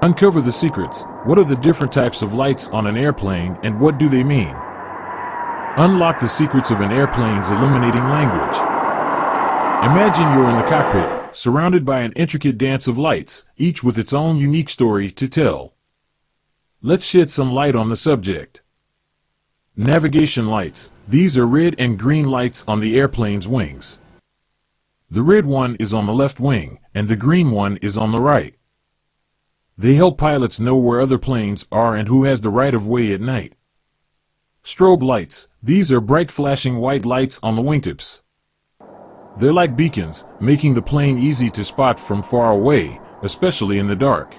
Uncover the secrets. What are the different types of lights on an airplane and what do they mean? Unlock the secrets of an airplane's illuminating language. Imagine you're in the cockpit, surrounded by an intricate dance of lights, each with its own unique story to tell. Let's shed some light on the subject. Navigation lights. These are red and green lights on the airplane's wings. The red one is on the left wing, and the green one is on the right. They help pilots know where other planes are and who has the right of way at night. Strobe lights. These are bright flashing white lights on the wingtips. They're like beacons, making the plane easy to spot from far away, especially in the dark.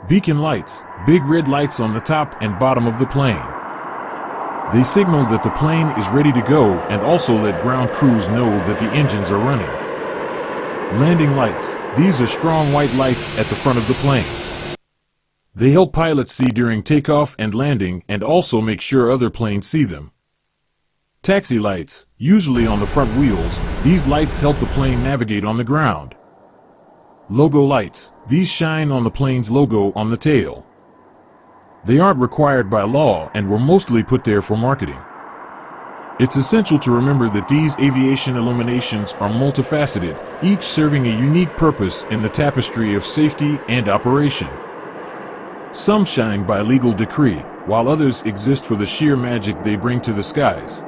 Beacon lights. Big red lights on the top and bottom of the plane. They signal that the plane is ready to go and also let ground crews know that the engines are running. Landing lights. These are strong white lights at the front of the plane. They help pilots see during takeoff and landing and also make sure other planes see them. Taxi lights. Usually on the front wheels, these lights help the plane navigate on the ground. Logo lights. These shine on the plane's logo on the tail. They aren't required by law and were mostly put there for marketing. It's essential to remember that these aviation illuminations are multifaceted, each serving a unique purpose in the tapestry of safety and operation. Some shine by legal decree, while others exist for the sheer magic they bring to the skies.